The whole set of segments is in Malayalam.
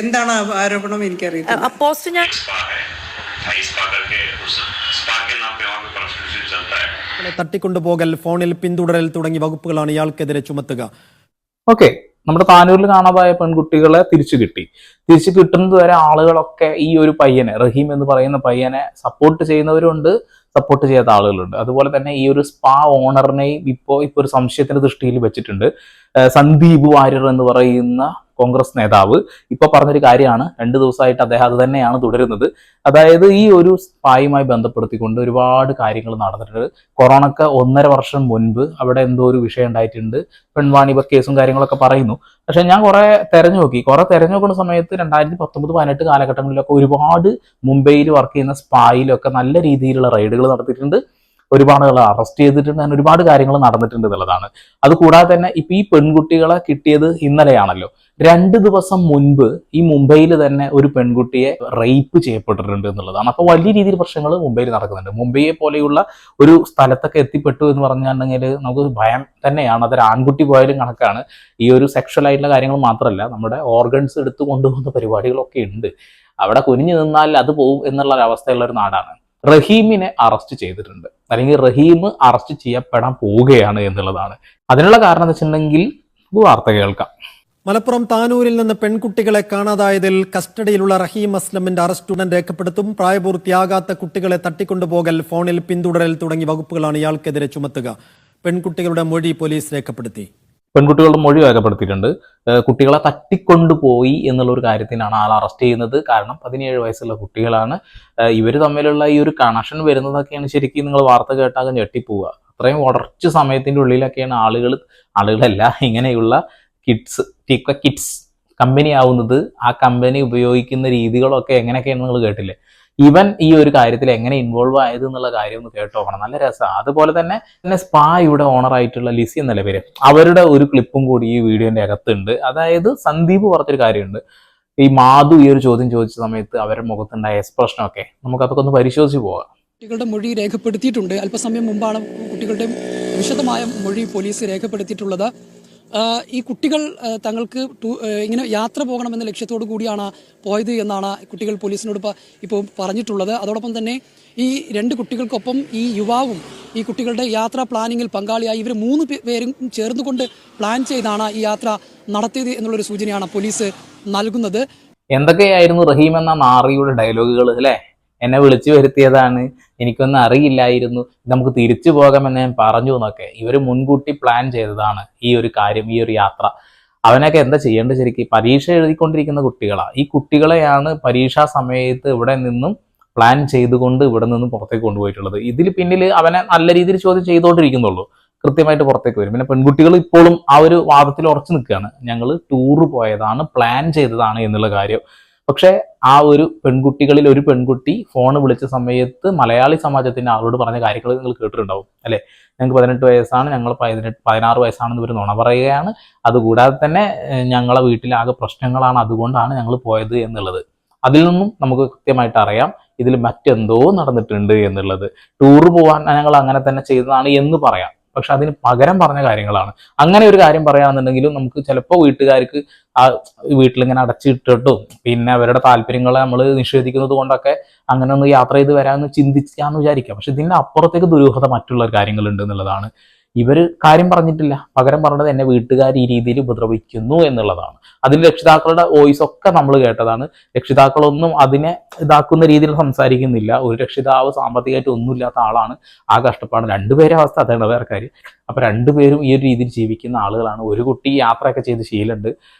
എന്താണ് ആരോപണം എനിക്കറിയില്ല. പോസ്റ്റ് ഞാൻ തട്ടിക്കൊണ്ടുപോകൽ, ഫോണിൽ പിന്തുടരൽ തുടങ്ങിയ വകുപ്പുകളാണ് ഇയാൾക്കെതിരെ ചുമത്തുക. ഓക്കെ, നമ്മുടെ താനൂരിൽ കാണാതായ പെൺകുട്ടികളെ തിരിച്ചു കിട്ടി. തിരിച്ചു കിട്ടുന്നത് വരെ ആളുകളൊക്കെ ഈ ഒരു പയ്യനെ, റഹീം എന്ന് പറയുന്ന പയ്യനെ സപ്പോർട്ട് ചെയ്യുന്നവരുണ്ട്, സപ്പോർട്ട് ചെയ്യാത്ത ആളുകളുണ്ട്. അതുപോലെ തന്നെ ഈ ഒരു സ്പാ ഓണറിനെയും ഇപ്പോ ഒരു സംശയത്തിന്റെ ദൃഷ്ടിയിൽ വെച്ചിട്ടുണ്ട്. സന്ദീപ് വാര്യർ എന്ന് പറയുന്ന കോൺഗ്രസ് നേതാവ് ഇപ്പൊ പറഞ്ഞൊരു കാര്യമാണ്, 2 ദിവസമായിട്ട് അദ്ദേഹം അത് തന്നെയാണ് തുടരുന്നത്. അതായത് ഈ ഒരു സ്പായുമായി ബന്ധപ്പെടുത്തിക്കൊണ്ട് ഒരുപാട് കാര്യങ്ങൾ നടന്നിട്ടുണ്ട്. കൊറോണക്ക് 1.5 വർഷം മുൻപ് അവിടെ എന്തോ ഒരു വിഷയം ഉണ്ടായിട്ടുണ്ട്, പെൺവാണിഭ കേസും കാര്യങ്ങളൊക്കെ പറയുന്നു. പക്ഷെ ഞാൻ കുറെ തെരഞ്ഞു നോക്കുന്ന സമയത്ത് 2019-18 കാലഘട്ടങ്ങളിലൊക്കെ ഒരുപാട് മുംബൈയിൽ വർക്ക് ചെയ്യുന്ന സ്പായിലൊക്കെ നല്ല രീതിയിലുള്ള റെയ്ഡുകൾ നടത്തിയിട്ടുണ്ട്, ഒരുപാട് ആളുകൾ അറസ്റ്റ് ചെയ്തിട്ടുണ്ട്, അങ്ങനെ ഒരുപാട് കാര്യങ്ങൾ നടന്നിട്ടുണ്ട് എന്നുള്ളതാണ്. അതുകൂടാതെ തന്നെ ഇപ്പൊ ഈ പെൺകുട്ടികളെ കിട്ടിയത് ഇന്നലെയാണല്ലോ. 2 ദിവസം മുൻപ് ഈ മുംബൈയിൽ തന്നെ ഒരു പെൺകുട്ടിയെ റേപ്പ് ചെയ്യപ്പെട്ടിട്ടുണ്ട് എന്നുള്ളതാണ്. അപ്പൊ വലിയ രീതിയിൽ പ്രശ്നങ്ങൾ മുംബൈയിൽ നടക്കുന്നുണ്ട്. മുംബൈയെ പോലെയുള്ള ഒരു സ്ഥലത്തൊക്കെ എത്തിപ്പെട്ടു എന്ന് പറഞ്ഞിട്ടുണ്ടെങ്കിൽ നമുക്ക് ഭയം തന്നെയാണ്. അതൊരു ആൺകുട്ടി പോയാലും കണക്കാണ്. ഈ ഒരു സെക്ഷൽ ആയിട്ടുള്ള കാര്യങ്ങൾ മാത്രമല്ല, നമ്മുടെ ഓർഗൻസ് എടുത്തു കൊണ്ടുപോകുന്ന പരിപാടികളൊക്കെ ഉണ്ട്. അവിടെ കുനിഞ്ഞു നിന്നാൽ അത് പോകും എന്നുള്ള ഒരവസ്ഥയുള്ള ഒരു നാടാണ്. റഹീമിനെ അറസ്റ്റ് ചെയ്തിട്ടുണ്ട്, അല്ലെങ്കിൽ റഹീം അറസ്റ്റ് ചെയ്യപ്പെടാൻ പോവുകയാണ് എന്നുള്ളതാണ്. അതിനുള്ള കാരണം എന്ന് വെച്ചിട്ടുണ്ടെങ്കിൽ വാർത്ത കേൾക്കാം. മലപ്പുറം താനൂരിൽ നിന്ന് പെൺകുട്ടികളെ കാണാതായതിൽ കസ്റ്റഡിയിലുള്ള റഹീം അസ്ലമിന്റെ അറസ്റ്റ് ഉടൻ രേഖപ്പെടുത്തും. പ്രായപൂർത്തിയാകാത്ത കുട്ടികളെ തട്ടിക്കൊണ്ടുപോകൽ, ഫോണിൽ പിന്തുടരൽ തുടങ്ങിയ വകുപ്പുകളാണ് ഇയാൾക്കെതിരെ ചുമത്തുക. പെൺകുട്ടികളുടെ മൊഴി പോലീസ് രേഖപ്പെടുത്തി. പെൺകുട്ടികളുടെ മൊഴി രേഖപ്പെടുത്തിയിട്ടുണ്ട്. കുട്ടികളെ തട്ടിക്കൊണ്ടുപോയി എന്നുള്ള ഒരു കാര്യത്തിനാണ് ആൾ അറസ്റ്റ് ചെയ്യുന്നത്. കാരണം 17 വയസ്സുള്ള കുട്ടികളാണ്. ഇവർ തമ്മിലുള്ള ഈ ഒരു കണക്ഷൻ വരുന്നതൊക്കെയാണ് ശരിക്കും നിങ്ങൾ വാർത്ത കേട്ടാകെ ഞെട്ടിപ്പോവുക. അത്രയും കുറച്ച് സമയത്തിന്റെ ഉള്ളിലൊക്കെയാണ് ആളുകളല്ല ഇങ്ങനെയുള്ള കിഡ്സ് കമ്പനി ആവുന്നത്. ആ കമ്പനി ഉപയോഗിക്കുന്ന രീതികളൊക്കെ എങ്ങനെയൊക്കെയാണ് നിങ്ങൾ കേട്ടില്ലേ. ഇവൻ ഈ ഒരു കാര്യത്തിൽ എങ്ങനെ ഇൻവോൾവ് ആയത് എന്നുള്ള കാര്യം ഒന്ന് കേട്ടോക്കണം, നല്ല രസമാണ്. അതുപോലെ തന്നെ സ്പാ ഇവിടെ ഓണർ ആയിട്ടുള്ള ലിസി എന്നല്ല പേര്, അവരുടെ ഒരു ക്ലിപ്പും കൂടി ഈ വീഡിയോന്റെ അകത്തുണ്ട്. അതായത് സന്ദീപ് പറഞ്ഞൊരു കാര്യമുണ്ട്. ഈ മാധു ഈ ഒരു ചോദ്യം ചോദിച്ച സമയത്ത് അവരുടെ മുഖത്തുണ്ടായ എക്സ്പ്രഷനൊക്കെ നമുക്കതൊക്കെ ഒന്ന് പരിശോധിച്ച് പോകാം. കുട്ടികളുടെ മൊഴി രേഖപ്പെടുത്തിയിട്ടുണ്ട്. അല്പസമയം മുമ്പാണ് കുട്ടികളുടെ വിശദമായ മൊഴി പോലീസ് രേഖപ്പെടുത്തിയിട്ടുള്ളത്. ഈ കുട്ടികൾ തങ്ങൾക്ക് ഇങ്ങനെ യാത്ര പോകണമെന്ന ലക്ഷ്യത്തോടു കൂടിയാണ് പോയത് എന്നാണ് കുട്ടികൾ പോലീസിനോട് ഇപ്പോൾ പറഞ്ഞിട്ടുള്ളത്. അതോടൊപ്പം തന്നെ ഈ 2 കുട്ടികൾക്കൊപ്പം ഈ യുവാവും ഈ കുട്ടികളുടെ യാത്രാ പ്ലാനിങ്ങിൽ പങ്കാളിയായി. ഇവർ 3 പേരും ചേർന്നുകൊണ്ട് പ്ലാൻ ചെയ്താണ് ഈ യാത്ര നടത്തിയത് എന്നുള്ളൊരു സൂചനയാണ് പോലീസ് നൽകുന്നത്. എന്തൊക്കെയായിരുന്നു റഹീം എന്ന നാറിയുടെ ഡയലോഗുകൾ അല്ലേ? എന്നെ വിളിച്ചു വരുത്തിയതാണ്, എനിക്കൊന്നും അറിയില്ലായിരുന്നു, നമുക്ക് തിരിച്ചു പോകാമെന്ന് ഞാൻ പറഞ്ഞു എന്നൊക്കെ. ഇവർ മുൻകൂട്ടി പ്ലാൻ ചെയ്തതാണ് ഈ ഒരു കാര്യം, ഈ ഒരു യാത്ര. അവനൊക്കെ എന്താ ചെയ്യേണ്ടത്? ശരിക്കും പരീക്ഷ എഴുതിക്കൊണ്ടിരിക്കുന്ന കുട്ടികളാണ്. ഈ കുട്ടികളെയാണ് പരീക്ഷാ സമയത്ത് ഇവിടെ നിന്നും പ്ലാൻ ചെയ്തുകൊണ്ട് ഇവിടെ നിന്നും പുറത്തേക്ക് കൊണ്ടുപോയിട്ടുള്ളത്. ഇതിൽ പിന്നിൽ അവനെ നല്ല രീതിയിൽ ചോദ്യം ചെയ്തുകൊണ്ടിരിക്കുന്നുള്ളൂ, കൃത്യമായിട്ട് പുറത്തേക്ക് വരും. പിന്നെ പെൺകുട്ടികൾ ഇപ്പോഴും ആ ഒരു വാദത്തിൽ ഉറച്ചു നിൽക്കുകയാണ്, ഞങ്ങൾ ടൂറ് പോയതാണ്, പ്ലാൻ ചെയ്തതാണ് എന്നുള്ള കാര്യം. പക്ഷെ ആ ഒരു പെൺകുട്ടികളിൽ ഒരു പെൺകുട്ടി ഫോൺ വിളിച്ച സമയത്ത് മലയാളി സമാജത്തിന്റെ ആളോട് പറഞ്ഞ കാര്യങ്ങൾ നിങ്ങൾ കേട്ടിട്ടുണ്ടാവും അല്ലെ? ഞങ്ങൾക്ക് 18 വയസ്സാണ്, ഞങ്ങൾ 16 വയസ്സാണെന്ന് ഇവർ നുണ പറയുകയാണ്. അതുകൂടാതെ തന്നെ ഞങ്ങളെ വീട്ടിലാകെ പ്രശ്നങ്ങളാണ്, അതുകൊണ്ടാണ് ഞങ്ങൾ പോയത് എന്നുള്ളത്. അതിൽ നിന്നും നമുക്ക് കൃത്യമായിട്ട് അറിയാം ഇതിൽ മറ്റെന്തോ നടന്നിട്ടുണ്ട് എന്നുള്ളത്. ടൂറ് പോകാൻ ഞങ്ങൾ അങ്ങനെ തന്നെ ചെയ്തതാണ് എന്ന് പറയാം, പക്ഷെ അതിന് പകരം പറഞ്ഞ കാര്യങ്ങളാണ്. അങ്ങനെ ഒരു കാര്യം പറയാന്നുണ്ടെങ്കിലും നമുക്ക് ചിലപ്പോൾ വീട്ടുകാർക്ക് ആ വീട്ടിലിങ്ങനെ അടച്ചിട്ടിട്ടും പിന്നെ അവരുടെ താല്പര്യങ്ങളെ നമ്മൾ നിഷേധിക്കുന്നത് കൊണ്ടൊക്കെ അങ്ങനെ ഒന്ന് യാത്ര ചെയ്ത് വരാമെന്ന് ചിന്തിക്കാന്ന് വിചാരിക്കാം. പക്ഷെ ഇതിന്റെ അപ്പുറത്തേക്ക് ദുരൂഹത മറ്റുള്ള കാര്യങ്ങളുണ്ട് എന്നുള്ളതാണ്. ഇവർ കാര്യം പറഞ്ഞിട്ടില്ല, പകരം പറഞ്ഞത് എന്നെ വീട്ടുകാർ ഈ രീതിയിൽ ഉപദ്രവിക്കുന്നു എന്നുള്ളതാണ്. അതിൽ രക്ഷിതാക്കളുടെ വോയിസ് ഒക്കെ നമ്മൾ കേട്ടതാണ്. രക്ഷിതാക്കളൊന്നും അതിനെ ഇതാക്കുന്ന രീതിയിൽ സംസാരിക്കുന്നില്ല. ഒരു രക്ഷിതാവ് സാമ്പത്തികമായിട്ട് ഒന്നുമില്ലാത്ത ആളാണ്, ആ കഷ്ടപ്പാട്. 2 പേരെ അവസ്ഥ അതാണ് വേറെ കാര്യം. അപ്പൊ 2 പേരും ഈ ഒരു രീതിയിൽ ജീവിക്കുന്ന ആളുകളാണ്. ഒരു കുട്ടി യാത്രയൊക്കെ ചെയ്ത് ശീലമുണ്ട്.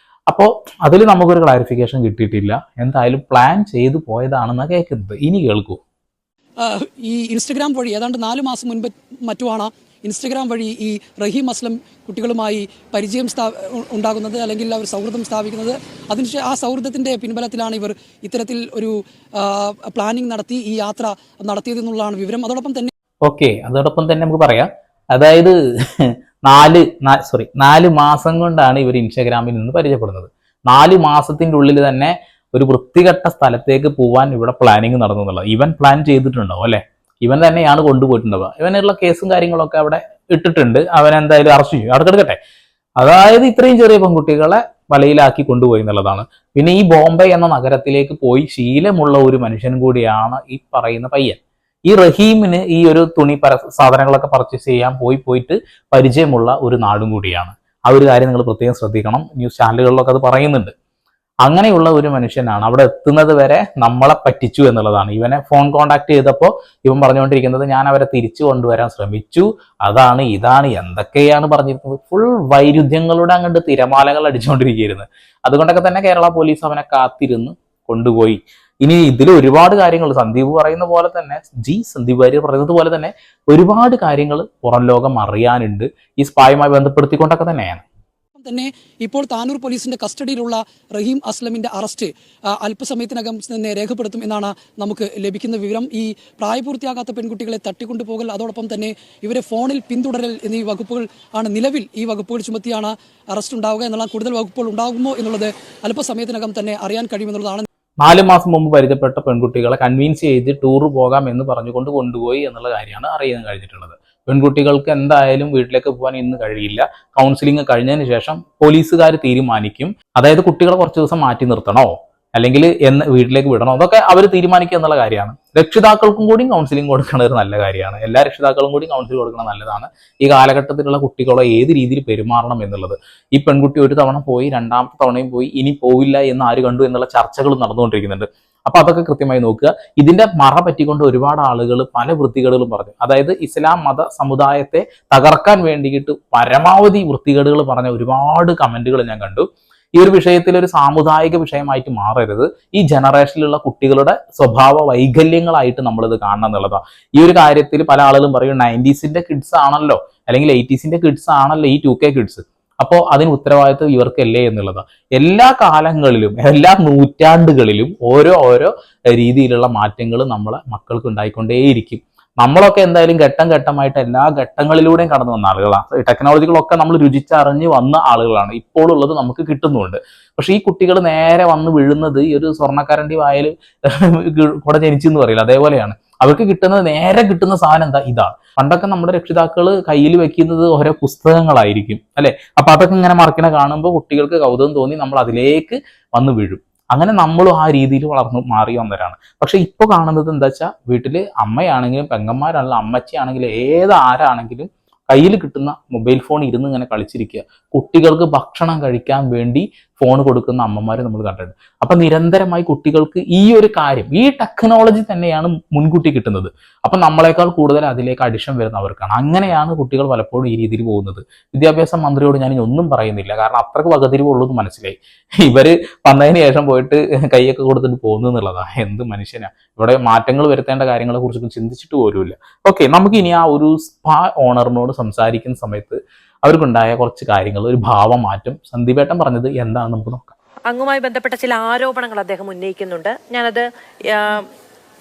അപ്പോൾ അതിൽ നമുക്കൊരു ക്ലാരിഫിക്കേഷൻ കിട്ടിയിട്ടില്ല. എന്തായാലും പ്ലാൻ ചെയ്ത് പോയതാണെന്നാണ് കേൾക്കുന്നത്. ഇനി കേൾക്കൂ. ഈ ഇൻസ്റ്റഗ്രാം വഴി ഏതാണ്ട് 4 മാസം മുൻപ് മറ്റുമാണ് ഇൻസ്റ്റഗ്രാം വഴി ഈ റഹീം അസ്ലം കുട്ടികളുമായി പരിചയം ഉണ്ടാകുന്നത്, അല്ലെങ്കിൽ അവർ സൗഹൃദം സ്ഥാപിക്കുന്നത്. ആ സൗഹൃദത്തിൻ്റെ പിൻബലത്തിലാണ് ഇവർ ഇത്തരത്തിൽ ഒരു പ്ലാനിങ് നടത്തി ഈ യാത്ര നടത്തിയതെന്നുള്ളതാണ് വിവരം. അതോടൊപ്പം തന്നെ നമുക്ക് പറയാം, അതായത് 4 മാസം കൊണ്ടാണ് ഇവർ ഇൻസ്റ്റാഗ്രാമിൽ നിന്ന് പരിചയപ്പെടുന്നത്. 4 മാസത്തിൻ്റെ ഉള്ളിൽ തന്നെ ഒരു വൃത്തികെട്ട സ്ഥലത്തേക്ക് പോകാൻ ഇവിടെ പ്ലാനിങ് നടന്നു എന്നുള്ളത് ഇവൻ പ്ലാൻ ചെയ്തിട്ടുണ്ടാവും അല്ലെ? ഇവൻ തന്നെയാണ് കൊണ്ടുപോയിട്ടുണ്ടാവുക. ഇവനുള്ള കേസും കാര്യങ്ങളൊക്കെ അവിടെ ഇട്ടിട്ടുണ്ട്. അവൻ എന്തായാലും അറസ്റ്റ് ചെയ്യും, അവിടെ കിടക്കട്ടെ. അതായത് ഇത്രയും ചെറിയ പെൺകുട്ടികളെ വലയിലാക്കി കൊണ്ടുപോയി എന്നുള്ളതാണ്. പിന്നെ ഈ ബോംബെ എന്ന നഗരത്തിലേക്ക് പോയി ശീലമുള്ള ഒരു മനുഷ്യൻ കൂടിയാണ് ഈ പറയുന്ന പയ്യൻ. ഈ റഹീമിന് ഈ ഒരു സാധനങ്ങളൊക്കെ പർച്ചേസ് ചെയ്യാൻ പോയിട്ട് പരിചയമുള്ള ഒരു നാടും കൂടിയാണ്. ആ ഒരു കാര്യം നിങ്ങൾ പ്രത്യേകം ശ്രദ്ധിക്കണം. ന്യൂസ് ചാനലുകളിലൊക്കെ അത് പറയുന്നുണ്ട്. അങ്ങനെയുള്ള ഒരു മനുഷ്യനാണ് അവിടെ എത്തുന്നത് വരെ നമ്മളെ പറ്റിച്ചു എന്നുള്ളതാണ്. ഇവനെ ഫോൺ കോണ്ടാക്ട് ചെയ്തപ്പോൾ ഇവൻ പറഞ്ഞുകൊണ്ടിരിക്കുന്നത് ഞാൻ അവരെ തിരിച്ചു കൊണ്ടുവരാൻ ശ്രമിച്ചു, അതാണ് ഇതാണ് എന്തൊക്കെയാണ് പറഞ്ഞിരിക്കുന്നത്. ഫുൾ വൈരുദ്ധ്യങ്ങളുടെ അങ്ങോട്ട് തിരമാലകൾ അടിച്ചുകൊണ്ടിരിക്കുകയായിരുന്നു. അതുകൊണ്ടൊക്കെ തന്നെ കേരള പോലീസ് അവനെ കാത്തിരുന്ന് കൊണ്ടുപോയി. ഇനി ഇതിൽ ഒരുപാട് കാര്യങ്ങൾ സന്ദീപ് പറയുന്ന പോലെ തന്നെ, സന്ദീപ് വാര്യർ പറയുന്നത് പോലെ തന്നെ ഒരുപാട് കാര്യങ്ങൾ പുറം ലോകം അറിയാനുണ്ട് ഈ സ്പായുമായി ബന്ധപ്പെടുത്തിക്കൊണ്ടൊക്കെ തന്നെയാണ്. തന്നെ ഇപ്പോൾ താനൂർ പോലീസിന്റെ കസ്റ്റഡിയിലുള്ള റഹീം അസ്ലമിന്റെ അറസ്റ്റ് അല്പസമയത്തിനകം തന്നെ രേഖപ്പെടുത്തും എന്നാണ് നമുക്ക് ലഭിക്കുന്ന വിവരം. ഈ പ്രായപൂർത്തിയാകാത്ത പെൺകുട്ടികളെ തട്ടിക്കൊണ്ടുപോകൽ, അതോടൊപ്പം തന്നെ ഇവരെ ഫോണിൽ പിന്തുടരൽ എന്നീ വകുപ്പുകൾ ആണ് നിലവിൽ ഈ വകുപ്പുകൾ ചുമത്തിയാണ് അറസ്റ്റ് ഉണ്ടാവുക എന്നുള്ള. കൂടുതൽ വകുപ്പുകൾ ഉണ്ടാകുമോ എന്നുള്ളത് അല്പസമയത്തിനകം തന്നെ അറിയാൻ കഴിയുമെന്നുള്ളതാണ്. 4 മാസം മുമ്പ് പരിചയപ്പെട്ട പെൺകുട്ടികളെ കൺവിൻസ് ചെയ്ത് ടൂർ പോകാം എന്ന് പറഞ്ഞുകൊണ്ട് കൊണ്ടുപോയി എന്നുള്ള കാര്യമാണ് അറിയാൻ കഴിഞ്ഞിട്ടുള്ളത്. പെൺകുട്ടികൾക്ക് എന്തായാലും വീട്ടിലേക്ക് പോകാൻ ഇന്ന് കഴിയില്ല. കൗൺസിലിംഗ് കഴിഞ്ഞതിന് ശേഷം പോലീസുകാർ തീരുമാനിക്കും. അതായത് കുട്ടികളെ കുറച്ച് ദിവസം മാറ്റി നിർത്തണോ അല്ലെങ്കിൽ എന്ന് വീട്ടിലേക്ക് വിടണോ, അതൊക്കെ അവർ തീരുമാനിക്കുക എന്നുള്ള കാര്യമാണ്. രക്ഷിതാക്കൾക്കും കൂടി കൗൺസിലിംഗ് കൊടുക്കുന്നത് ഒരു നല്ല കാര്യമാണ്. എല്ലാ രക്ഷിതാക്കളും കൂടി കൗൺസിലിംഗ് കൊടുക്കുന്നത് നല്ലതാണ്. ഈ കാലഘട്ടത്തിലുള്ള കുട്ടികളെ ഏത് രീതിയിൽ പെരുമാറണം എന്നുള്ളത്. ഈ പെൺകുട്ടി ഒരു തവണ പോയി, രണ്ടാമത്തെ തവണയും പോയി, ഇനി പോവില്ല എന്ന് ആര് കണ്ടു എന്നുള്ള ചർച്ചകൾ നടന്നുകൊണ്ടിരിക്കുന്നുണ്ട്. അപ്പൊ അതൊക്കെ കൃത്യമായി നോക്കുക. ഇതിന്റെ മറ പറ്റിക്കൊണ്ട് ഒരുപാട് ആളുകൾ പല വൃത്തികേടുകളും പറഞ്ഞു. അതായത് ഇസ്ലാം മത സമുദായത്തെ തകർക്കാൻ വേണ്ടിയിട്ട് പരമാവധി വൃത്തികേടുകൾ പറഞ്ഞ ഒരുപാട് കമന്റുകൾ ഞാൻ കണ്ടു. ഈ ഒരു വിഷയത്തിൽ ഒരു സാമുദായിക വിഷയമായിട്ട് മാറരുത്. ഈ ജനറേഷനിലുള്ള കുട്ടികളുടെ സ്വഭാവ വൈകല്യങ്ങളായിട്ട് നമ്മളിത് കാണണം എന്നുള്ളതാണ്. ഈ ഒരു കാര്യത്തിൽ പല ആളുകളും പറയും 90s കിഡ്സ് ആണല്ലോ അല്ലെങ്കിൽ 80s കിഡ്സ് ആണല്ലോ ഈ 2K കിഡ്സ്, അപ്പോൾ അതിന് ഉത്തരവാദിത്വം ഇവർക്കല്ലേ എന്നുള്ളതാണ്. എല്ലാ കാലങ്ങളിലും എല്ലാ നൂറ്റാണ്ടുകളിലും ഓരോ രീതിയിലുള്ള മാറ്റങ്ങൾ നമ്മളെ മക്കൾക്ക് ഉണ്ടായിക്കൊണ്ടേയിരിക്കും. നമ്മളൊക്കെ എന്തായാലും ഘട്ടം ഘട്ടമായിട്ട് എല്ലാ ഘട്ടങ്ങളിലൂടെയും കടന്നു വന്ന ആളുകളാണ്. ടെക്നോളജികളൊക്കെ നമ്മൾ രുചിച്ചറിഞ്ഞ് വന്ന ആളുകളാണ്. ഇപ്പോഴുള്ളത് നമുക്ക് കിട്ടുന്നുണ്ട്. പക്ഷെ ഈ കുട്ടികൾ നേരെ വന്ന് വീഴുന്നത് ഈ ഒരു സ്വർണ്ണക്കരണ്ടി വായിൽ കൂടെ ജനിച്ചെന്ന് പറയില്ല, അതേപോലെയാണ്. അവർക്ക് നേരെ കിട്ടുന്ന സാധനം എന്താ? ഇതാണ്. പണ്ടൊക്കെ നമ്മുടെ രക്ഷിതാക്കൾ കയ്യിൽ വെക്കുന്നത് ഓരോ പുസ്തകങ്ങളായിരിക്കും അല്ലെ. അപ്പൊ അതൊക്കെ ഇങ്ങനെ മറക്കണ കാണുമ്പോൾ കുട്ടികൾക്ക് കൗതുകം തോന്നി നമ്മൾ അതിലേക്ക് വന്ന് വീഴും. അങ്ങനെ നമ്മളും ആ രീതിയിൽ വളർന്നു മാറി വന്നവരാണ്. പക്ഷെ ഇപ്പൊ കാണുന്നത് എന്താ വെച്ചാൽ വീട്ടില് അമ്മയാണെങ്കിലും പെങ്ങന്മാരാണെങ്കിലും അമ്മച്ചിയാണെങ്കിലും ആരാണെങ്കിലും കയ്യിൽ കിട്ടുന്ന മൊബൈൽ ഫോൺ ഇരുന്ന് ഇങ്ങനെ കളിച്ചിരിക്കുക. കുട്ടികൾക്ക് ഭക്ഷണം കഴിക്കാൻ വേണ്ടി ഫോൺ കൊടുക്കുന്ന അമ്മമാരെ നമ്മൾ കണ്ടിട്ടുണ്ട്. അപ്പൊ നിരന്തരമായി കുട്ടികൾക്ക് ഈ ഒരു കാര്യം, ഈ ടെക്നോളജി തന്നെയാണ് മുൻകൂട്ടി കിട്ടുന്നത്. അപ്പൊ നമ്മളെക്കാൾ കൂടുതൽ അതിലേക്ക് അഡിഷൻ വരുന്നവർക്കാണ്. അങ്ങനെയാണ് കുട്ടികൾ പലപ്പോഴും ഈ രീതിയിൽ പോകുന്നത്. വിദ്യാഭ്യാസ മന്ത്രിയോട് ഞാൻ ഒന്നും പറയുന്നില്ല, കാരണം അത്രക്ക് വകതിരിവുള്ളത് മനസ്സിലായി. ഇവര് വന്നതിന് ശേഷം പോയിട്ട് കൈയൊക്കെ കൊടുത്തിട്ട് പോകുന്നു എന്നുള്ളതാണ്. എന്ത് മനുഷ്യനാ. ഇവിടെ മാറ്റങ്ങൾ വരുത്തേണ്ട കാര്യങ്ങളെ കുറിച്ച് ചിന്തിച്ചിട്ട് പോലുമില്ല. ഓക്കെ, നമുക്ക് ഇനി ആ ഒരു സ്പാ ഓണറിനോട് സംസാരിക്കുന്ന സമയത്ത് അവർക്കുണ്ടായ കുറച്ച് കാര്യങ്ങൾ, ഒരു ഭാവമാറ്റം സന്ദീപേട്ടൻ പറഞ്ഞത് എന്താണെന്ന് നമുക്ക് നോക്കാം. അങ്ങുമായി ബന്ധപ്പെട്ട ചില ആരോപണങ്ങൾ അദ്ദേഹം ഉന്നയിക്കുന്നുണ്ട്. ഞാനത്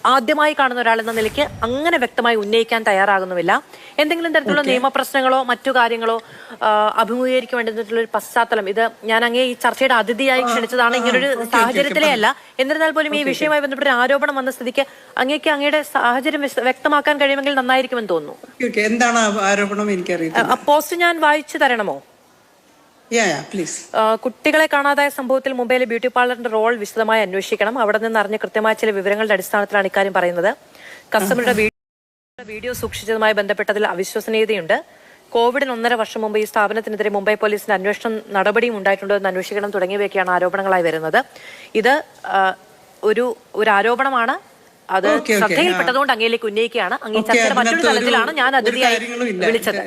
ആദ്യമായി കാണുന്ന ഒരാളെന്ന നിലയ്ക്ക് അങ്ങനെ വ്യക്തമായി ഉന്നയിക്കാൻ തയ്യാറാകുന്നുമില്ല. എന്തെങ്കിലും തരത്തിലുള്ള നിയമപ്രശ്നങ്ങളോ മറ്റു കാര്യങ്ങളോ അഭിമുഖീകരിക്കാൻ വേണ്ടിയിട്ടുള്ള ഒരു പശ്ചാത്തലം, ഇത് ഞാൻ അങ്ങേ ഈ ചർച്ചയുടെ അതിഥിയായി ക്ഷണിച്ചതാണ്, ഇങ്ങനൊരു സാഹചര്യത്തിലേ അല്ല. എന്നിരുന്നാൽ പോലും ഈ വിഷയവുമായി ബന്ധപ്പെട്ട ആരോപണം വന്ന സ്ഥിതിക്ക് അങ്ങേക്ക് അങ്ങയുടെ സാഹചര്യം വ്യക്തമാക്കാൻ കഴിയുമെങ്കിൽ നന്നായിരിക്കുമെന്ന് തോന്നുന്നു. എന്താണ് ആരോപണം? എനിക്കറിയാം. പോസ്റ്റ് ഞാൻ വായിച്ചു തരണമോ? കുട്ടികളെ കാണാതായ സംഭവത്തിൽ മുംബൈയിലെ ബ്യൂട്ടി പാർലറിന്റെ റോൾ വിശദമായി അന്വേഷിക്കണം. അവിടെ നിന്ന് അറിഞ്ഞ കൃത്യമായ ചില വിവരങ്ങളുടെ അടിസ്ഥാനത്തിലാണ് ഇക്കാര്യം പറയുന്നത്. കസ്റ്റമറുടെ വീഡിയോ സൂക്ഷിച്ചതുമായി ബന്ധപ്പെട്ടതിൽ അവിശ്വസനീയതയുണ്ട്. കോവിഡിന് 1.5 വർഷം മുമ്പ് ഈ സ്ഥാപനത്തിനെതിരെ മുംബൈ പോലീസിന്റെ അന്വേഷണം നടപടിയും ഉണ്ടായിട്ടുണ്ടോ എന്ന് അന്വേഷിക്കണം തുടങ്ങിയവയൊക്കെയാണ് ആരോപണങ്ങളായി വരുന്നത്. ഇത് ഒരു ആരോപണമാണ്. അത് ശ്രദ്ധയിൽപ്പെട്ടതുകൊണ്ട് അങ്ങയിലേക്ക് ഉന്നയിക്കുകയാണ്. അങ്ങേ ചർച്ചയുടെ മറ്റൊരു തലത്തിലാണ് ഞാൻ അതിഥിയായി വിളിച്ചത്.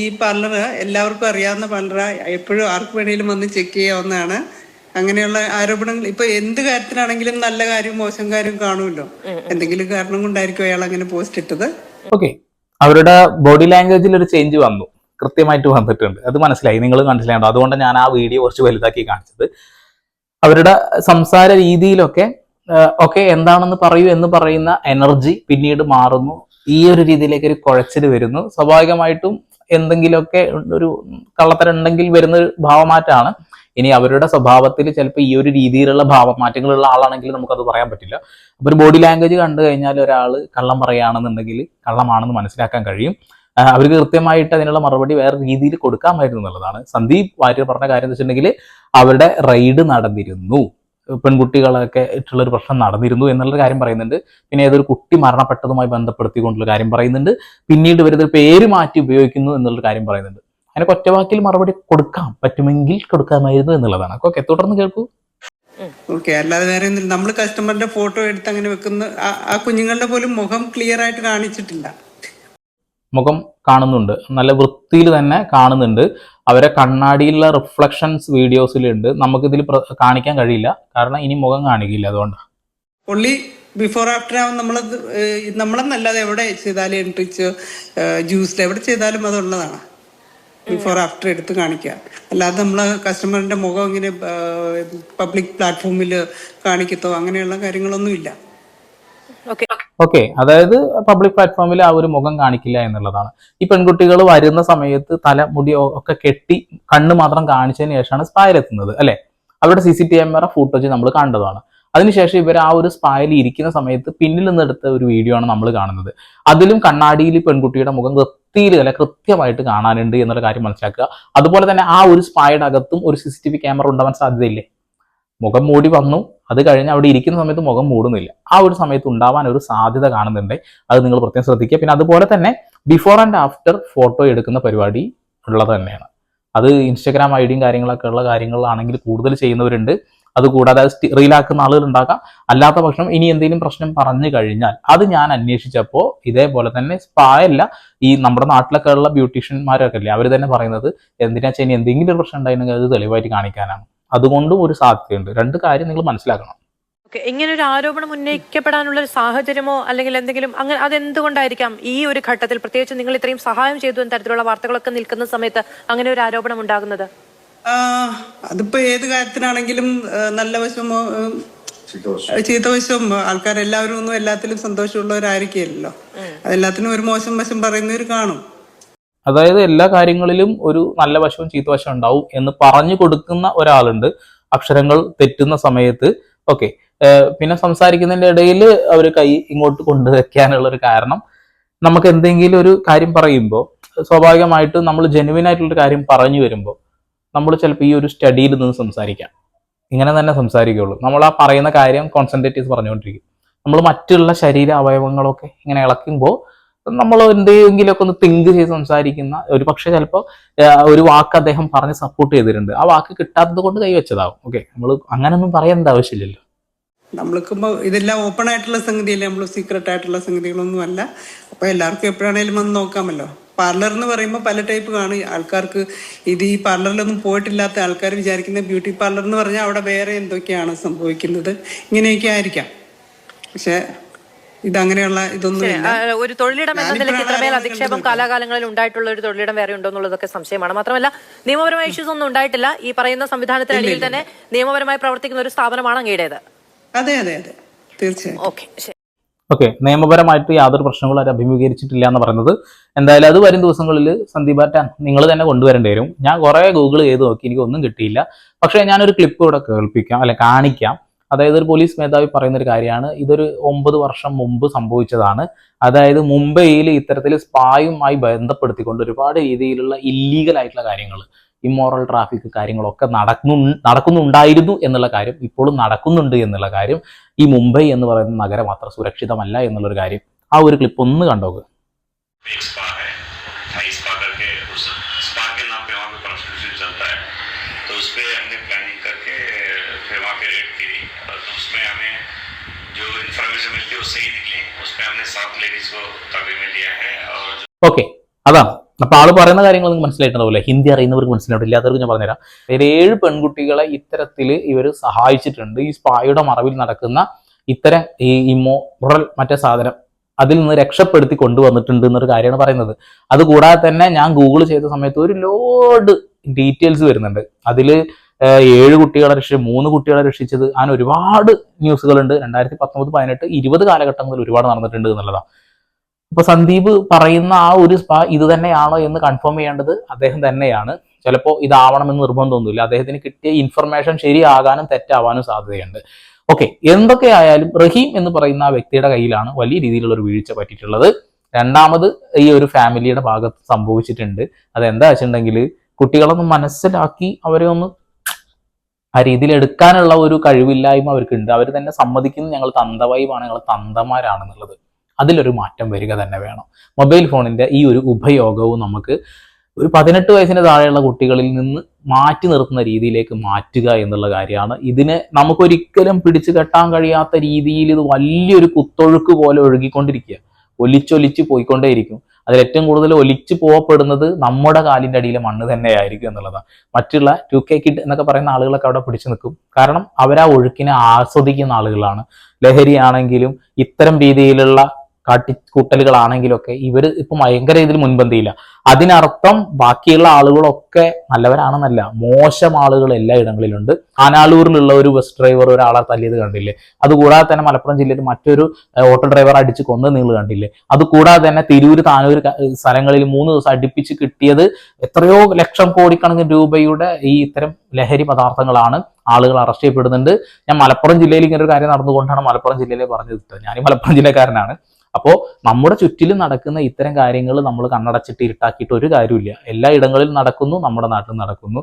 ഈ പാർലർ എല്ലാവർക്കും അറിയാവുന്ന പാർലർ, എപ്പോഴും ആർക്ക് വേണേലും വന്ന് ചെക്ക് ചെയ്യാവുന്നതാണ്. അങ്ങനെയുള്ള ആരോപണങ്ങൾ ഇപ്പൊ എന്ത് കാര്യത്തിനാണെങ്കിലും നല്ല കാര്യം മോശം കാര്യം കാണുമല്ലോ. എന്തെങ്കിലും കാരണം കൊണ്ടായിരിക്കും അയാൾ അങ്ങനെ പോസ്റ്റ് ഇട്ടത്. ഓക്കെ, അവരുടെ ബോഡി ലാംഗ്വേജിൽ ഒരു ചേഞ്ച് വന്നു, കൃത്യമായിട്ട് വന്നിട്ടുണ്ട്. അത് മനസ്സിലായി, നിങ്ങൾ മനസ്സിലായോ? അതുകൊണ്ട് ഞാൻ ആ വീഡിയോ കുറച്ച് വലുതാക്കി കാണിച്ചത്. അവരുടെ സംസാര രീതിയിലൊക്കെ എന്താണെന്ന് പറയൂ എന്ന് പറയുന്ന എനർജി പിന്നീട് മാറുന്നു. ഈ ഒരു രീതിയിലേക്ക് ഒരു കുഴച്ചിൽ വരുന്നു. സ്വാഭാവികമായിട്ടും എന്തെങ്കിലുമൊക്കെ ഒരു കള്ളത്തരം ഉണ്ടെങ്കിൽ വരുന്ന ഒരു ഭാവമാറ്റമാണ്. ഇനി അവരുടെ സ്വഭാവത്തിൽ ചിലപ്പോൾ ഈ ഒരു രീതിയിലുള്ള ഭാവമാറ്റങ്ങളുള്ള ആളാണെങ്കിൽ നമുക്കത് പറയാൻ പറ്റില്ല. അപ്പൊ ഒരു ബോഡി ലാംഗ്വേജ് കണ്ടു കഴിഞ്ഞാൽ ഒരാൾ കള്ളം പറയുകയാണെന്നുണ്ടെങ്കിൽ കള്ളമാണെന്ന് മനസ്സിലാക്കാൻ കഴിയും. അവർക്ക് കൃത്യമായിട്ട് അതിനുള്ള മറുപടി വേറെ രീതിയിൽ കൊടുക്കാമായിരുന്നു എന്നുള്ളതാണ്. സന്ദീപ് വാര്യർ പറഞ്ഞ കാര്യം എന്ന് വെച്ചിട്ടുണ്ടെങ്കിൽ അവരുടെ റെയ്ഡ് നടന്നിരുന്നു, പെൺകുട്ടികളൊക്കെ ഇട്ടുള്ളൊരു പ്രശ്നം നടന്നിരുന്നു എന്നുള്ളൊരു കാര്യം പറയുന്നുണ്ട്. പിന്നെ ഏതൊരു കുട്ടി മരണപ്പെട്ടതുമായി ബന്ധപ്പെടുത്തിക്കൊണ്ടുള്ള കാര്യം പറയുന്നുണ്ട്. പിന്നീട് ഇവരൊരു പേര് മാറ്റി ഉപയോഗിക്കുന്നു എന്നുള്ളൊരു കാര്യം പറയുന്നുണ്ട്. അതിനെ ഒറ്റവാക്കിൽ മറുപടി കൊടുക്കാൻ പറ്റുമെങ്കിൽ കൊടുക്കാമായിരുന്നു എന്നുള്ളതാണ്. ഓക്കെ, തുടർന്ന് കേൾക്കൂ. ഓക്കെ, അല്ലാതെ വേറെ ഒന്നും നമ്മൾ കസ്റ്റമറിന്റെ ഫോട്ടോ എടുത്ത് അങ്ങനെ വെക്കുന്ന ആ കുഞ്ഞുങ്ങളുടെ പോലും മുഖം ക്ലിയർ ആയിട്ട് കാണിച്ചിട്ടില്ല. മുഖം കാണുന്നുണ്ട്, നല്ല വൃത്തിയിൽ തന്നെ കാണുന്നുണ്ട്. അവരെ കണ്ണാടിയിലുള്ള റിഫ്ലക്ഷൻസ് വീഡിയോസിലുണ്ട്. നമുക്കിതിൽ കാണിക്കാൻ കഴിയില്ല, കാരണം ഇനി മുഖം കാണിക്കില്ല, അതുകൊണ്ടാണ്. ഒള്ളി ബിഫോർ ആഫ്റ്റർ ആവും നമ്മളെന്നല്ലാതെ എവിടെ ചെയ്താലും എൻട്രിച്ച് ജ്യൂസിൽ എവിടെ ചെയ്താലും അതുള്ളതാണ്. ബിഫോർ ആഫ്റ്റർ എടുത്ത് കാണിക്കുക, അല്ലാതെ നമ്മൾ കസ്റ്റമറിന്റെ മുഖം ഇങ്ങനെ പബ്ലിക് പ്ലാറ്റ്ഫോമിൽ കാണിക്കത്തോ അങ്ങനെയുള്ള കാര്യങ്ങളൊന്നുമില്ല. ഓക്കെ, അതായത് പബ്ലിക് പ്ലാറ്റ്ഫോമിൽ ആ ഒരു മുഖം കാണിക്കില്ല എന്നുള്ളതാണ്. ഈ പെൺകുട്ടികൾ വരുന്ന സമയത്ത് തലമുടി ഒക്കെ കെട്ടി കണ്ണ് മാത്രം കാണിച്ചതിന് ശേഷമാണ് സ്പായിലെത്തുന്നത് അല്ലെ. അവരുടെ CCTV ക്യാമറ ഫുട്ടേജ് നമ്മൾ കണ്ടതാണ്. അതിനുശേഷം ഇവർ ആ ഒരു സ്പായിൽ ഇരിക്കുന്ന സമയത്ത് പിന്നിൽ നിന്ന് എടുത്ത ഒരു വീഡിയോ ആണ് നമ്മൾ കാണുന്നത്. അതിലും കണ്ണാടിയിൽ പെൺകുട്ടിയുടെ മുഖം വൃത്തിയിൽ അല്ലെ കൃത്യമായിട്ട് കാണാനുണ്ട് എന്നുള്ള കാര്യം മനസ്സിലാക്കുക. അതുപോലെ തന്നെ ആ ഒരു സ്പായുടെ അകത്തും ഒരു CCTV ക്യാമറ ഉണ്ടാവാൻ സാധ്യതയില്ലേ? മുഖം മൂടി വന്നു, അത് കഴിഞ്ഞ് അവിടെ ഇരിക്കുന്ന സമയത്ത് മുഖം മൂടുന്നില്ല. ആ ഒരു സമയത്ത് ഉണ്ടാവാൻ ഒരു സാധ്യത കാണുന്നുണ്ട്. അത് നിങ്ങൾ പ്രത്യേകം ശ്രദ്ധിക്കുക. പിന്നെ അതുപോലെ തന്നെ ബിഫോർ ആൻഡ് ആഫ്റ്റർ ഫോട്ടോ എടുക്കുന്ന പരിപാടി ഉള്ളത് തന്നെയാണ്. അത് ഇൻസ്റ്റാഗ്രാം ഐഡിയും കാര്യങ്ങളൊക്കെ ഉള്ള കാര്യങ്ങളാണെങ്കിൽ കൂടുതൽ ചെയ്യുന്നവരുണ്ട്. അതുകൂടാതെ റീലാക്കുന്ന ആളുകൾ ഉണ്ടാകാം. അല്ലാത്ത പക്ഷം ഇനി എന്തെങ്കിലും പ്രശ്നം പറഞ്ഞു കഴിഞ്ഞാൽ അത് ഞാൻ അന്വേഷിച്ചപ്പോൾ ഇതേപോലെ തന്നെ സ്പായല്ല, ഈ നമ്മുടെ നാട്ടിലൊക്കെ ഉള്ള ബ്യൂട്ടീഷ്യന്മാരൊക്കെ അല്ലേ, അവർ തന്നെ പറയുന്നത് എന്തിനാ വെച്ചാൽ ഇനി എന്തെങ്കിലും ഒരു പ്രശ്നം ഉണ്ടായിരുന്നെങ്കിൽ അത് തെളിവായിട്ട് കാണിക്കാനാണ്. അതുകൊണ്ടും ഒരു സാധ്യതയുണ്ട്. രണ്ട് കാര്യം നിങ്ങൾ മനസ്സിലാക്കണം. ഇങ്ങനെ ഒരു ആരോപണം ഉന്നയിക്കപ്പെടാനുള്ള ഒരു സാഹചര്യമോ അല്ലെങ്കിൽ എന്തെങ്കിലും അങ്ങനെ അതെന്തുകൊണ്ടായിരിക്കാം ഈ ഒരു ഘട്ടത്തിൽ, പ്രത്യേകിച്ച് നിങ്ങൾ ഇത്രയും സഹായം ചെയ്തു എന്ന തരത്തിലുള്ള വാർത്തകളൊക്കെ നിൽക്കുന്ന സമയത്ത് അങ്ങനെ ഒരു ആരോപണം ഉണ്ടാകുന്നത്? അതിപ്പോ ഏത് കാര്യത്തിനാണെങ്കിലും നല്ല വശമോ ചീത്ത വശവും ആൾക്കാരെല്ലാവരും ഒന്നും എല്ലാത്തിലും സന്തോഷമുള്ളവരായിരിക്കില്ലല്ലോ. അതെല്ലാത്തിനും ഒരു മോശം വശം പറയുന്നവർ കാണും. അതായത് എല്ലാ കാര്യങ്ങളിലും ഒരു നല്ല വശവും ചീത്ത വശം ഉണ്ടാവും എന്ന് പറഞ്ഞു കൊടുക്കുന്ന ഒരാളുണ്ട് അക്ഷരങ്ങൾ തെറ്റുന്ന സമയത്ത്. ഓക്കെ, പിന്നെ സംസാരിക്കുന്നതിന്റെ ഇടയിൽ അവർ കൈ ഇങ്ങോട്ട് കൊണ്ടുവയ്ക്കാനുള്ള ഒരു കാരണം, നമുക്ക് എന്തെങ്കിലും ഒരു കാര്യം പറയുമ്പോൾ സ്വാഭാവികമായിട്ടും നമ്മൾ ജെനുവിൻ ആയിട്ടുള്ളൊരു കാര്യം പറഞ്ഞു വരുമ്പോൾ നമ്മൾ ചിലപ്പോൾ ഈ ഒരു സ്റ്റഡിയിൽ നിന്ന് സംസാരിക്കാം, ഇങ്ങനെ തന്നെ സംസാരിക്കുകയുള്ളൂ. നമ്മൾ ആ പറയുന്ന കാര്യം കോൺസെൻട്രേറ്റ് ചെയ്ത് പറഞ്ഞുകൊണ്ടിരിക്കും. നമ്മൾ മറ്റുള്ള ശരീര അവയവങ്ങളൊക്കെ ഇങ്ങനെ ഇളക്കുമ്പോൾ നമ്മൾ എന്തെങ്കിലുമൊക്കെ ഒന്ന് തിങ്ക് ചെയ്ത് സംസാരിക്കുന്ന ഒരു പക്ഷേ ചിലപ്പോൾ ഒരു വാക്ക് അദ്ദേഹം പറഞ്ഞ് സപ്പോർട്ട് ചെയ്തിട്ടുണ്ട്, ആ വാക്ക് കിട്ടാത്തത് കൊണ്ട് കൈവച്ചതാവും. ഓക്കെ, നമ്മൾ അങ്ങനൊന്നും പറയേണ്ട ആവശ്യമില്ലല്ലോ. നമ്മൾക്കിപ്പോ ഇതെല്ലാം ഓപ്പൺ ആയിട്ടുള്ള സംഗതിയല്ലേ, നമ്മൾ സീക്രട്ട് ആയിട്ടുള്ള സംഗതികളൊന്നും അല്ല. അപ്പൊ എല്ലാവർക്കും എപ്പോഴാണേലും വന്ന് നോക്കാമല്ലോ. പാർലർ എന്ന് പറയുമ്പോൾ പല ടൈപ്പ് കാണും ആൾക്കാർക്ക്. ഇത് ഈ പാർലറിലൊന്നും പോയിട്ടില്ലാത്ത ആൾക്കാർ വിചാരിക്കുന്ന ബ്യൂട്ടി പാർലർ എന്ന് പറഞ്ഞാൽ അവിടെ വേറെ എന്തൊക്കെയാണ് സംഭവിക്കുന്നത്, ഇങ്ങനെയൊക്കെ ആയിരിക്കാം. പക്ഷെ ഇതങ്ങനെയുള്ള ഇതൊന്നും ഒരു തൊഴിലിടം എന്ന നിലയ്ക്ക് ഇത്രമേൽ അധിക്ഷേപം കാലാകാലങ്ങളിൽ ഉണ്ടായിട്ടുള്ള ഒരു തൊഴിലിടം വേറെ ഉണ്ടോ എന്നുള്ളതൊക്കെ സംശയമാണ്. മാത്രമല്ല നിയമപരമായ ഇഷ്യൂസ് ഒന്നും ഉണ്ടായിട്ടില്ല. ഈ പറയുന്ന സംവിധാനത്തിനടിയിൽ തന്നെ നിയമപരമായി പ്രവർത്തിക്കുന്ന ഒരു സ്ഥാപനമാണ് അങ്ങയുടേത്. അതെ അതെ അതെ, തീർച്ചയായും. ഓക്കെ, നിയമപരമായിട്ട് യാതൊരു പ്രശ്നങ്ങളും അവർ അഭിമുഖീകരിച്ചിട്ടില്ല എന്ന് പറയുന്നത്. എന്തായാലും അത് വരും ദിവസങ്ങളിൽ സന്ദീപ് ആറ്റാൻ നിങ്ങൾ തന്നെ കൊണ്ടുവരേണ്ടി വരും. ഞാൻ കുറെ ഗൂഗിൾ ചെയ്ത് നോക്കി, എനിക്ക് ഒന്നും കിട്ടിയില്ല. പക്ഷേ ഞാനൊരു ക്ലിപ്പ് ഇവിടെ കേൾപ്പിക്കാം, അല്ലെ കാണിക്കാം. അതായത് ഒരു പോലീസ് മേധാവി പറയുന്ന ഒരു കാര്യമാണ്. ഇതൊരു 9 വർഷം മുമ്പ് സംഭവിച്ചതാണ്. അതായത് മുംബൈയിൽ ഇത്തരത്തിൽ സ്പായുമായി ബന്ധപ്പെടുത്തിക്കൊണ്ട് ഒരുപാട് രീതിയിലുള്ള ഇല്ലീഗൽ ആയിട്ടുള്ള കാര്യങ്ങൾ, ഇമ്മോറൽ ട്രാഫിക് കാര്യങ്ങളൊക്കെ നടക്കുന്നുണ്ടായിരുന്നു എന്നുള്ള കാര്യം, ഇപ്പോഴും നടക്കുന്നുണ്ട് എന്നുള്ള കാര്യം, ഈ മുംബൈ എന്ന് പറയുന്ന നഗരം അത്ര സുരക്ഷിതമല്ല എന്നുള്ളൊരു കാര്യം. ആ ഒരു ക്ലിപ്പ് ഒന്ന് കണ്ടോക്ക്. ഓക്കെ, അതാ അപ്പൊ ആള് പറയുന്ന കാര്യങ്ങൾ നിങ്ങൾക്ക് മനസ്സിലായിട്ടുണ്ടാവില്ലേ? ഹിന്ദി അറിയുന്നവർക്ക് മനസ്സിലാവും, ഇല്ലാത്തവർക്ക് ഞാൻ പറഞ്ഞുതരാം. 7 പെൺകുട്ടികളെ ഇത്തരത്തിൽ ഇവർ സഹായിച്ചിട്ടുണ്ട്. ഈ സ്പായുടെ മറവിൽ നടക്കുന്ന ഇത്തരം ഈ ഇമ്മോറൽ മറ്റേ സാധനം അതിൽ നിന്ന് രക്ഷപ്പെടുത്തി കൊണ്ടുവന്നിട്ടുണ്ട് എന്നൊരു കാര്യമാണ് പറയുന്നത്. അതുകൂടാതെ തന്നെ ഞാൻ ഗൂഗിൾ ചെയ്ത സമയത്ത് ഒരു ലോഡ് ഡീറ്റെയിൽസ് വരുന്നുണ്ട്. അതിൽ 7 കുട്ടികളെ രക്ഷിച്ച് 3 കുട്ടികളെ രക്ഷിച്ചത് അങ്ങനെ ഒരുപാട് ന്യൂസുകളുണ്ട്. 2019, 18, 20 കാലഘട്ടങ്ങളിൽ ഒരുപാട് നടന്നിട്ടുണ്ട് എന്നുള്ളതാണ്. അപ്പൊ സന്ദീപ് പറയുന്ന ആ ഒരു സ്പാ ഇത് തന്നെയാണോ എന്ന് കൺഫേം ചെയ്യേണ്ടത് അദ്ദേഹം തന്നെയാണ്. ചിലപ്പോൾ ഇതാവണമെന്ന് നിർബന്ധമൊന്നുമില്ല. അദ്ദേഹത്തിന് കിട്ടിയ ഇൻഫർമേഷൻ ശരിയാകാനും തെറ്റാവാനും സാധ്യതയുണ്ട്. ഓക്കെ, എന്തൊക്കെ ആയാലും റഹീം എന്ന് പറയുന്ന ആ വ്യക്തിയുടെ കയ്യിലാണ് വലിയ രീതിയിലുള്ള ഒരു വീഴ്ച പറ്റിയിട്ടുള്ളത്. രണ്ടാമത് ഈ ഒരു ഫാമിലിയുടെ ഭാഗത്ത് സംഭവിച്ചിട്ടുണ്ട്. അതെന്താ വെച്ചിട്ടുണ്ടെങ്കിൽ കുട്ടികളൊന്ന് മനസ്സിലാക്കി അവരെ ഒന്ന് ആ രീതിയിൽ എടുക്കാനുള്ള ഒരു കഴിവില്ലായ്മ അവർക്കുണ്ട്. അവർ തന്നെ സമ്മതിക്കുന്നു ഞങ്ങൾ തന്തവൈബാണ്, ഞങ്ങൾ തന്തമാരാണെന്നുള്ളത്. അതിലൊരു മാറ്റം വരിക തന്നെ വേണം. മൊബൈൽ ഫോണിന്റെ ഈ ഒരു ഉപയോഗവും നമുക്ക് ഒരു 18 വയസ്സിന് താഴെയുള്ള കുട്ടികളിൽ നിന്ന് മാറ്റി നിർത്തുന്ന രീതിയിലേക്ക് മാറ്റുക എന്നുള്ള കാര്യമാണ്. ഇതിനെ നമുക്കൊരിക്കലും പിടിച്ചു കെട്ടാൻ കഴിയാത്ത രീതിയിൽ ഇത് വലിയൊരു കുത്തൊഴുക്ക് പോലെ ഒഴുകിക്കൊണ്ടിരിക്കുക, ഒലിച്ചൊലിച്ച് പോയിക്കൊണ്ടേയിരിക്കും. അതിൽ ഏറ്റവും കൂടുതൽ ഒലിച്ചു പോകപ്പെടുന്നത് നമ്മുടെ കാലിന്റെ അടിയിലെ മണ്ണ് തന്നെയായിരിക്കും എന്നുള്ളതാണ്. മറ്റുള്ള 2K കിഡ് എന്നൊക്കെ പറയുന്ന ആളുകളൊക്കെ അവിടെ പിടിച്ചു നിൽക്കും. കാരണം അവരാ ഒഴുക്കിനെ ആസ്വദിക്കുന്ന ആളുകളാണ്. ലഹരിയാണെങ്കിലും ഇത്തരം രീതിയിലുള്ള കാട്ടിക്കൂട്ടലുകളാണെങ്കിലൊക്കെ ഇവർ ഇപ്പൊ ഭയങ്കര ഇതിൽ മുൻപന്തിയില്ല. അതിനർത്ഥം ബാക്കിയുള്ള ആളുകളൊക്കെ നല്ലവരാണെന്നല്ല, മോശം ആളുകൾ എല്ലാ ഇടങ്ങളിലുണ്ട്. ആനാളൂരിലുള്ള ഒരു ബസ് ഡ്രൈവർ ഒരാളെ തല്ലിയത് കണ്ടില്ലേ? അതുകൂടാതെ തന്നെ മലപ്പുറം ജില്ലയിൽ മറ്റൊരു ഓട്ടോ ഡ്രൈവർ അടിച്ച് കൊന്നത് നിങ്ങൾ കണ്ടില്ലേ? അതുകൂടാതെ തന്നെ തിരൂര് താനൂര് സ്ഥലങ്ങളിൽ 3 ദിവസം അടുപ്പിച്ച് കിട്ടിയത് എത്രയോ ലക്ഷം കോടിക്കണക്കിന് രൂപയുടെ ഈ ഇത്തരം ലഹരി പദാർത്ഥങ്ങളാണ്. ആളുകൾ അറസ്റ്റ് ചെയ്യപ്പെടുന്നുണ്ട്. ഞാൻ മലപ്പുറം ജില്ലയിൽ ഇങ്ങനെ ഒരു കാര്യം നടന്നുകൊണ്ടാണ് മലപ്പുറം ജില്ലയിലെ പറഞ്ഞത്. ഞാൻ മലപ്പുറം ജില്ലക്കാരനാണ്. അപ്പോൾ നമ്മുടെ ചുറ്റിലും നടക്കുന്ന ഇത്തരം കാര്യങ്ങൾ നമ്മൾ കണ്ണടച്ചിട്ട് ഇരുട്ടാക്കിയിട്ട് ഒരു കാര്യമില്ല. എല്ലാ ഇടങ്ങളിലും നടക്കുന്നു, നമ്മുടെ നാട്ടിൽ നടക്കുന്നു.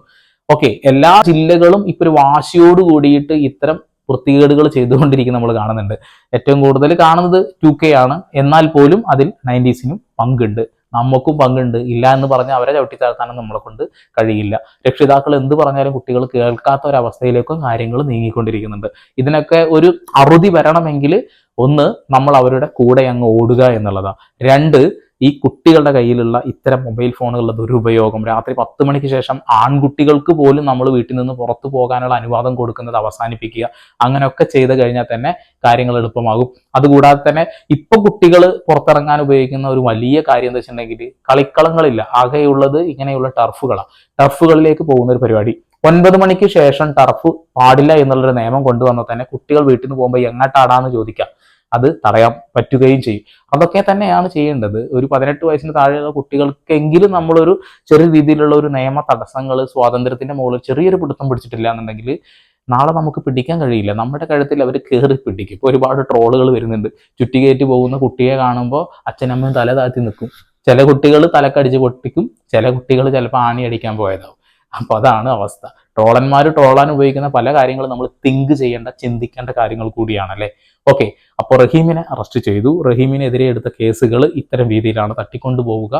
ഓക്കെ, എല്ലാ ജില്ലകളും ഇപ്പൊ ഒരു വാശിയോട് കൂടിയിട്ട് ഇത്തരം വൃത്തികേടുകൾ ചെയ്തുകൊണ്ടിരിക്കുന്ന നമ്മൾ കാണുന്നുണ്ട്. ഏറ്റവും കൂടുതൽ കാണുന്നത് 2K ആണ്. എന്നാൽ പോലും അതിൽ 90s പങ്കുണ്ട്, നമുക്കും പങ്കുണ്ട്. ഇല്ല എന്ന് പറഞ്ഞാൽ അവരെ ചവിട്ടിത്താഴ്ത്താനും നമ്മളെ കൊണ്ട് കഴിയില്ല. രക്ഷിതാക്കൾ എന്ത് പറഞ്ഞാലും കുട്ടികൾ കേൾക്കാത്ത ഒരവസ്ഥയിലേക്കും കാര്യങ്ങൾ നീങ്ങിക്കൊണ്ടിരിക്കുന്നുണ്ട്. ഇതിനൊക്കെ ഒരു അറുതി വരണമെങ്കിൽ ഒന്ന്, നമ്മൾ അവരുടെ കൂടെ അങ്ങ് ഓടുക എന്നുള്ളതാണ്. 2, ഈ കുട്ടികളുടെ കയ്യിലുള്ള ഇത്തരം മൊബൈൽ ഫോണുകളുടെ ദുരുപയോഗം, രാത്രി 10 മണിക്ക് ശേഷം ആൺകുട്ടികൾക്ക് പോലും നമ്മൾ വീട്ടിൽ നിന്ന് പുറത്തു പോകാനുള്ള അനുവാദം കൊടുക്കുന്നത് അവസാനിപ്പിക്കുക. അങ്ങനെയൊക്കെ ചെയ്ത് കഴിഞ്ഞാൽ തന്നെ കാര്യങ്ങൾ എളുപ്പമാകും. അതുകൂടാതെ തന്നെ ഇപ്പൊ കുട്ടികൾ പുറത്തിറങ്ങാൻ ഉപയോഗിക്കുന്ന ഒരു വലിയ കാര്യം എന്താ വെച്ചിട്ടുണ്ടെങ്കിൽ, കളിക്കളങ്ങളില്ല, ആകെയുള്ളത് ഇങ്ങനെയുള്ള ടർഫുകളാണ്. ടർഫുകളിലേക്ക് പോകുന്ന ഒരു പരിപാടി. 9 മണിക്ക് ശേഷം ടർഫ് പാടില്ല എന്നുള്ളൊരു നിയമം കൊണ്ടുവന്നാൽ തന്നെ കുട്ടികൾ വീട്ടിൽ നിന്ന് പോകുമ്പോൾ എങ്ങോട്ടാടാന്ന് ചോദിക്കാം, അത് തടയാൻ പറ്റുകയും ചെയ്യും. അതൊക്കെ തന്നെയാണ് ചെയ്യേണ്ടത്. ഒരു 18 വയസ്സിന് താഴെയുള്ള കുട്ടികൾക്കെങ്കിലും നമ്മളൊരു ചെറിയ രീതിയിലുള്ള ഒരു നിയമ തടസ്സങ്ങൾ, സ്വാതന്ത്ര്യത്തിന്റെ മുകളിൽ ചെറിയൊരു പിടുത്തം പിടിച്ചിട്ടില്ല എന്നുണ്ടെങ്കിൽ നാളെ നമുക്ക് പിടിക്കാൻ കഴിയില്ല. നമ്മുടെ കഴുത്തിൽ അവർ കയറി പിടിക്കും. ഇപ്പോൾ ഒരുപാട് ട്രോളുകൾ വരുന്നുണ്ട്. ചുറ്റികയറ്റി പോകുന്ന കുട്ടിയെ കാണുമ്പോൾ അച്ഛനമ്മയും തല താഴ്ത്തി നിൽക്കും. ചില കുട്ടികൾ തലക്കടിച്ച് പൊട്ടിക്കും, ചില കുട്ടികൾ ചിലപ്പോൾ ആണി അടിക്കാൻ പോയതാവും. അപ്പൊ അതാണ് അവസ്ഥ. ട്രോളന്മാർ ട്രോളാൻ ഉപയോഗിക്കുന്ന പല കാര്യങ്ങളും നമ്മൾ തിങ്ക് ചെയ്യേണ്ട, ചിന്തിക്കേണ്ട കാര്യങ്ങൾ കൂടിയാണ് അല്ലേ? ഓക്കെ, അപ്പോൾ റഹീമിനെ അറസ്റ്റ് ചെയ്തു. റഹീമിനെതിരെ എടുത്ത കേസുകൾ ഇത്തരം രീതിയിലാണ്: തട്ടിക്കൊണ്ടുപോവുക,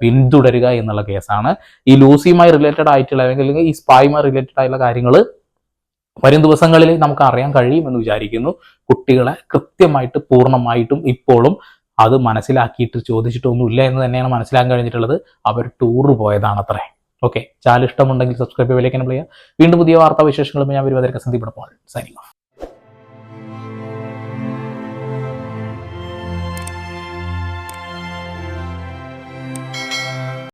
പിന്തുടരുക എന്നുള്ള കേസാണ്. ഈ ലൂസിയുമായി റിലേറ്റഡ് ആയിട്ടുള്ള അല്ലെങ്കിൽ ഈ സ്പായുമായി റിലേറ്റഡ് ആയിട്ടുള്ള കാര്യങ്ങൾ വരും ദിവസങ്ങളിൽ നമുക്ക് അറിയാൻ കഴിയുമെന്ന് വിചാരിക്കുന്നു. കുട്ടികളെ കൃത്യമായിട്ട് പൂർണ്ണമായിട്ടും ഇപ്പോഴും അത് മനസ്സിലാക്കിയിട്ട് ചോദിച്ചിട്ടൊന്നുമില്ല എന്ന് തന്നെയാണ് മനസ്സിലാക്കാൻ കഴിഞ്ഞിട്ടുള്ളത്. അവർ ടൂർ പോയതാണത്രേ. ഓക്കെ, ചാനൽ ഇഷ്ടമുണ്ടെങ്കിൽ സബ്സ്ക്രൈബ് ചെയ്യുക, വീണ്ടും പുതിയ വാർത്താ വിശേഷങ്ങളുമായി ഞാൻ വരുവതற்கு സന്ദീപ് സൈനിങ് ഓഫ്.